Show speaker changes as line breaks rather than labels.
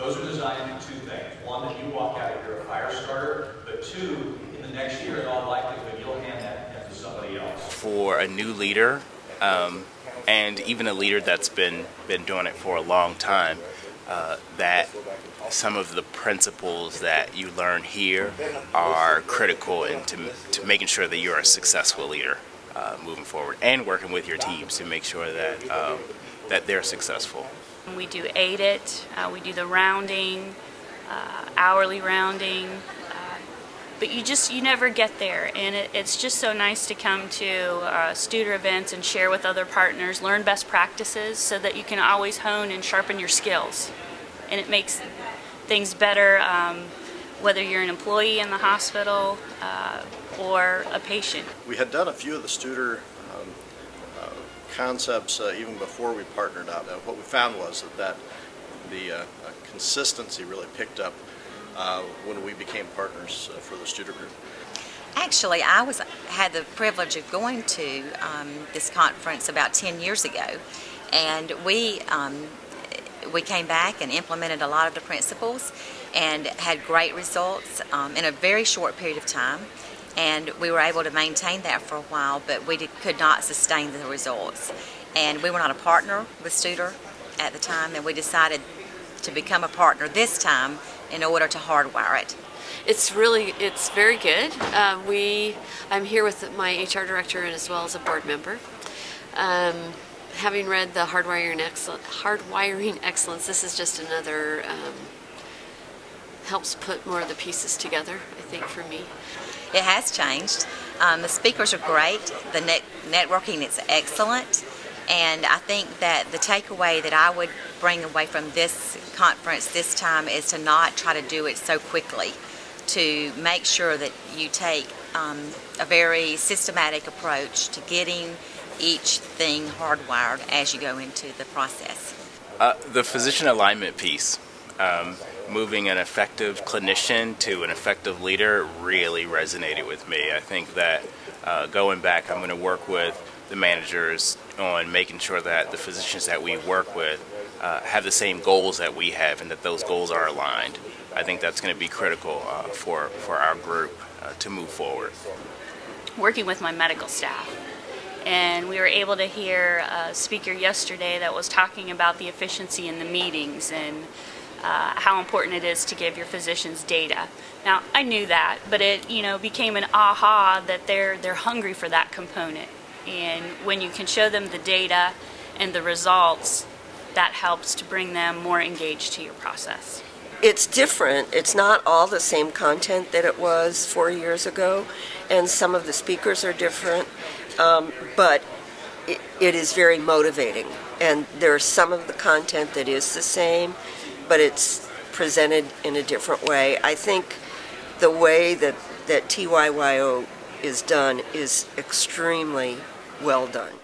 Those are designed to do two things. One, that you walk out of here a fire starter, but two, in the next year, in all likelihood, you'll hand that to somebody else.
For a new leader, and even a leader that's been doing it for a long time, that some of the principles that you learn here are critical into making sure that you're a successful leader moving forward, and working with your teams to make sure that that they're successful.
We do AIDIT, we do the rounding, hourly rounding, but you never get there, and it's just so nice to come to Studer events and share with other partners, learn best practices so that you can always hone and sharpen your skills, and it makes things better whether you're an employee in the hospital or a patient.
We had done a few of the Studer concepts even before we partnered up, and what we found was that the consistency really picked up when we became partners for the Studer Group.
Actually, I had the privilege of going to this conference about 10 years ago, and we came back and implemented a lot of the principles and had great results in a very short period of time. And we were able to maintain that for a while, but we could not sustain the results. And we were not a partner with Studer at the time, and we decided to become a partner this time in order to hardwire it.
It's very good. I'm here with my HR director and as well as a board member. Having read the Hardwiring Excellence, this is just another, helps put more of the pieces together, I think, for me.
It has changed. The speakers are great. The networking is excellent. And I think that the takeaway that I would bring away from this conference this time is to not try to do it so quickly, to make sure that you take a very systematic approach to getting each thing hardwired as you go into the process.
The physician alignment piece. Moving an effective clinician to an effective leader really resonated with me. I think that going back, I'm going to work with the managers on making sure that the physicians that we work with have the same goals that we have and that those goals are aligned. I think that's going to be critical for our group to move forward.
Working with my medical staff, and we were able to hear a speaker yesterday that was talking about the efficiency in the meetings and how important it is to give your physicians data. Now, I knew that, but it became an aha that they're hungry for that component. And when you can show them the data and the results, that helps to bring them more engaged to your process.
It's different. It's not all the same content that it was 4 years ago, and some of the speakers are different, but it is very motivating. And there's some of the content that is the same, but it's presented in a different way. I think the way that TYYO is done is extremely well done.